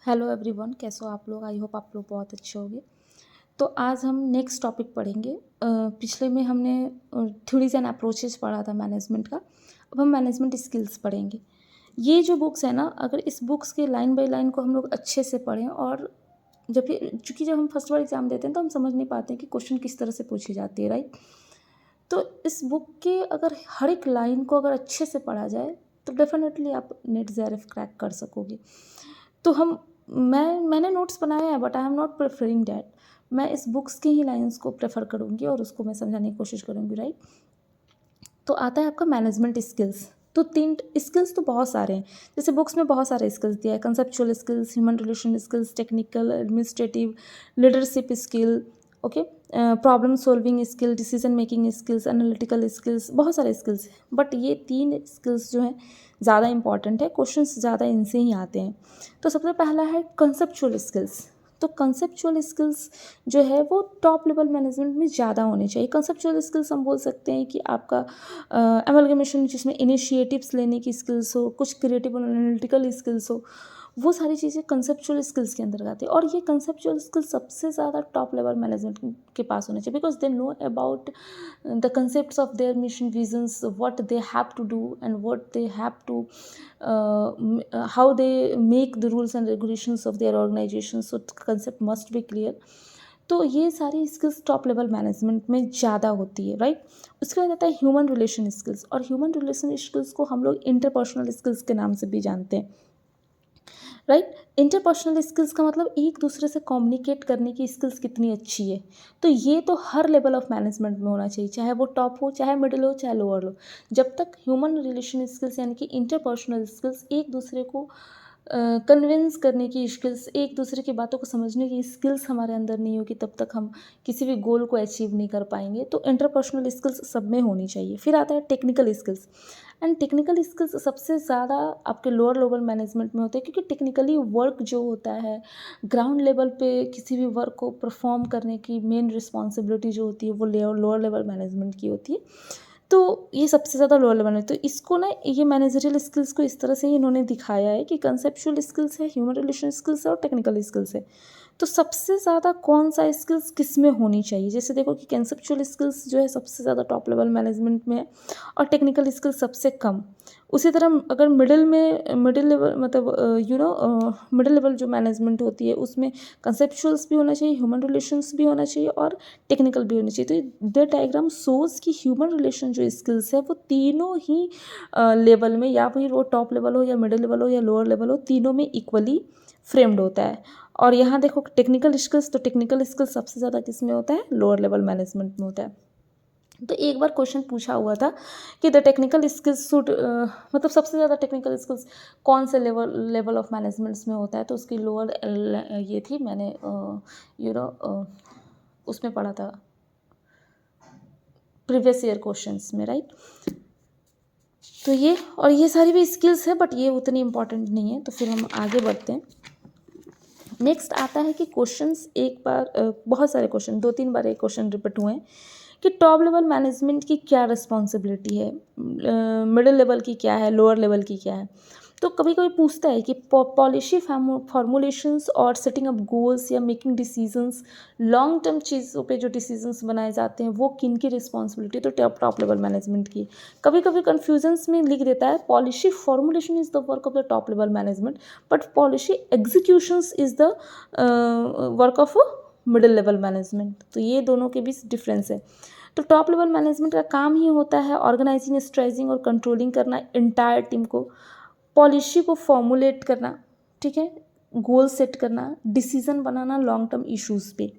Hello everyone, कैसे हो आप लोग। आई होप आप लोग बहुत अच्छे होंगे। तो आज हम नेक्स्ट टॉपिक पढ़ेंगे। पिछले में हमने थ्योरीज एंड अप्रोचेस पढ़ा था मैनेजमेंट का। अब हम मैनेजमेंट स्किल्स पढ़ेंगे। ये जो बुक्स है ना, अगर इस बुक्स के लाइन बाय लाइन को हम लोग अच्छे से पढ़ें, और चूँकि जब हम फर्स्ट बार एग्जाम देते हैं तो हम समझ नहीं पाते हैं कि क्वेश्चन किस तरह से पूछी जाती है, राइट। तो इस बुक के अगर हर एक लाइन को अगर अच्छे से पढ़ा जाए तो डेफिनेटली आप नेट जेआरएफ क्रैक कर सकोगे। तो मैंने नोट्स बनाए हैं, but I am not preferring that. मैं इस बुक्स की ही लाइंस को प्रेफर करूँगी और उसको मैं समझाने की कोशिश करूँगी, राइट। तो आता है आपका मैनेजमेंट स्किल्स। तो 3 स्किल्स तो बहुत सारे हैं। जैसे बुक्स में बहुत सारे स्किल्स दिया है: conceptual skills, human relation skills, technical, administrative, leadership skill, okay, problem solving skill, decision making skills, analytical skills, बहुत सारे स्किल्स हैं। बट ये 3 स्किल्स जो हैं ज़्यादा इंपॉर्टेंट है, क्वेश्चंस ज़्यादा इनसे ही आते हैं। तो सबसे पहला है कंसेप्चुअल स्किल्स। तो कंसेप्चुअल स्किल्स जो है वो टॉप लेवल मैनेजमेंट में ज़्यादा होनी चाहिए। कंसेप्चुअल स्किल्स हम बोल सकते हैं कि आपका अमलगमेशन, जिसमें इनिशिएटिव्स लेने की स्किल्स हो, कुछ क्रिएटिव और एनालिटिकल स्किल्स हो, वो सारी चीज़ें कंसेप्चुअल स्किल्स के अंदर आती है। और ये कंसेप्चुअल स्किल्स सबसे ज़्यादा टॉप लेवल मैनेजमेंट के पास होने चाहिए, because they know about the concepts of their mission visions, what they have to do and what they have to how they make the rules and regulations of their organization. So concept must be clear. तो ये सारी skills top level management में ज़्यादा होती है, right. उसके बाद आता है ह्यूमन रिलेशन स्किल्स। और ह्यूमन रिलेशन स्किल्स को हम लोग इंटरपर्सनल स्किल्स के नाम से भी जानते हैं, राइट। इंटरपर्सनल स्किल्स का मतलब एक दूसरे से कम्युनिकेट करने की स्किल्स कितनी अच्छी है। तो ये तो हर लेवल ऑफ मैनेजमेंट में होना चाहिए, चाहे वो टॉप हो, चाहे मिडिल हो, चाहे लोअर हो। जब तक ह्यूमन रिलेशन स्किल्स यानी कि इंटरपर्सनल स्किल्स, एक दूसरे को कन्विंस करने की स्किल्स, एक दूसरे की बातों को समझने की स्किल्स हमारे अंदर नहीं होगी, तब तक हम किसी भी गोल को अचीव नहीं कर पाएंगे। तो इंटरपर्सनल स्किल्स सब में होनी चाहिए। फिर आता है technical skills. And technical skills सबसे ज़्यादा आपके लोअर लेवल मैनेजमेंट में होते हैं, क्योंकि टेक्निकली वर्क जो होता है, ग्राउंड लेवल पे किसी भी वर्क को परफॉर्म करने की मेन रिस्पॉन्सिबिलिटी जो होती है वो लोअर लेवल मैनेजमेंट की होती है। तो ये सबसे ज़्यादा लोअर लेवल है। तो इसको ना, ये मैनेजरियल स्किल्स को इस तरह से ही इन्होंने दिखाया है कि कंसेप्चुअल स्किल्स है, ह्यूमन रिलेशन स्किल्स है और टेक्निकल स्किल्स है। तो सबसे ज़्यादा कौन सा स्किल्स किस में होनी चाहिए? जैसे देखो कि कंसेप्चुअल स्किल्स जो है सबसे ज़्यादा टॉप लेवल मैनेजमेंट में है और टेक्निकल स्किल्स सबसे कम। उसी तरह अगर मिडिल लेवल मतलब मिडिल लेवल जो मैनेजमेंट होती है उसमें कंसेप्चुअल्स भी होना चाहिए, ह्यूमन रिलेशंस भी होना चाहिए और टेक्निकल भी होनी चाहिए। तो द डायग्राम सोज कि ह्यूमन रिलेशन जो स्किल्स है वो तीनों ही लेवल में, या फिर वो टॉप लेवल हो या मिडिल लेवल हो या लोअर लेवल हो, तीनों में इक्वली फ्रेम्ड होता है। और यहाँ देखो टेक्निकल स्किल्स, तो टेक्निकल स्किल्स सबसे ज़्यादा किस में होता है? लोअर लेवल मैनेजमेंट में होता है। तो एक बार क्वेश्चन पूछा हुआ था कि द टेक्निकल स्किल्स शुड, मतलब सबसे ज़्यादा टेक्निकल स्किल्स कौन से लेवल ऑफ मैनेजमेंट्स में होता है? तो उसकी लोअर ये थी, मैंने उसमें पढ़ा था प्रीवियस ईयर क्वेश्चंस में, राइट। तो ये सारी भी स्किल्स है, बट ये उतनी इंपॉर्टेंट नहीं है। तो फिर हम आगे बढ़ते हैं। नेक्स्ट आता है कि क्वेश्चंस एक बार बहुत सारे क्वेश्चन, 2-3 बार एक क्वेश्चन रिपीट हुए हैं कि टॉप लेवल मैनेजमेंट की क्या रिस्पॉन्सिबिलिटी है, मिडिल लेवल की क्या है, लोअर लेवल की क्या है। तो कभी कभी पूछता है कि पॉलिसी फॉर्मुलेशंस और सेटिंग अप गोल्स या मेकिंग डिसीजंस, लॉन्ग टर्म चीज़ों पे जो डिसीजंस बनाए जाते हैं वो किन की रिस्पॉन्सिबिलिटी? तो टॉप लेवल मैनेजमेंट की। कभी कभी कन्फ्यूजन्स में लिख देता है policy formulation is the work of the top level management, but policy executions is the work of middle level management. तो ये दोनों के बीच डिफरेंस है। तो टॉप लेवल मैनेजमेंट का काम ही होता है ऑर्गेनाइजिंग, स्ट्रेचिंग और कंट्रोलिंग करना इंटायर टीम को, पॉलिसी को फॉर्मुलेट करना, ठीक है, गोल सेट करना, डिसीजन बनाना लॉन्ग टर्म इश्यूज़ पे।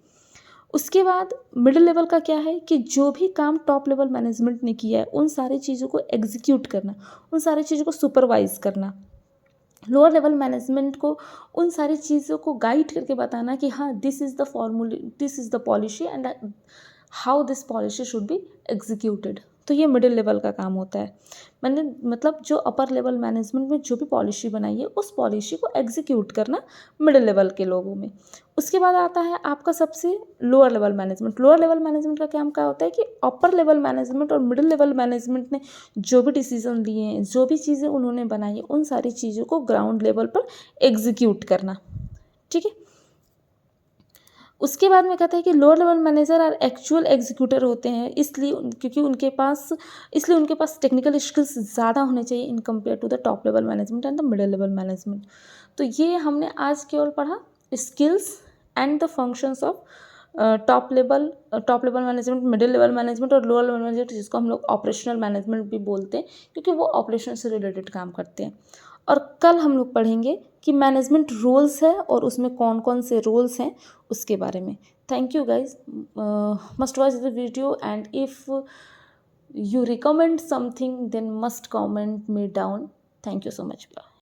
उसके बाद मिडिल लेवल का क्या है कि जो भी काम टॉप लेवल मैनेजमेंट ने किया है उन सारी चीज़ों को एग्जीक्यूट करना, उन सारी चीज़ों को सुपरवाइज करना। लोअर लेवल मैनेजमेंट को उन सारी चीज़ों को गाइड करके बताना कि हाँ, दिस इज़ द फॉर्मूले, this is the policy and how this policy should be executed. तो ये मिडिल लेवल का काम होता है। मतलब जो अपर लेवल मैनेजमेंट में जो भी पॉलिसी बनाई है उस पॉलिसी को एग्जीक्यूट करना मिडिल लेवल के लोगों में। उसके बाद आता है आपका सबसे lower level management. Lower level management का काम क्या होता है कि अपर लेवल मैनेजमेंट और मिडिल लेवल मैनेजमेंट ने जो भी डिसीजन लिए हैं, जो भी चीज़ें उन्होंने बनाई है, उन सारी चीज़ों को ग्राउंड लेवल पर एग्जीक्यूट करना। उसके बाद में कहता है कि lower level manager are actual executor होते हैं, इसलिए क्योंकि उनके पास टेक्निकल स्किल्स ज़्यादा होने चाहिए in compare to the top level management and the middle level management. तो ये हमने आज केवल पढ़ा skills and the functions of top level management, middle level management और लोअर लेवल मैनेजमेंट, जिसको हम लोग ऑपरेशनल मैनेजमेंट भी बोलते हैं क्योंकि वो ऑपरेशन से रिलेटेड काम करते हैं। और कल हम लोग पढ़ेंगे कि मैनेजमेंट रोल्स है और उसमें कौन कौन से रोल्स हैं उसके बारे में। Thank you guys, must watch the video and if you recommend something then must comment me down. Thank you so much.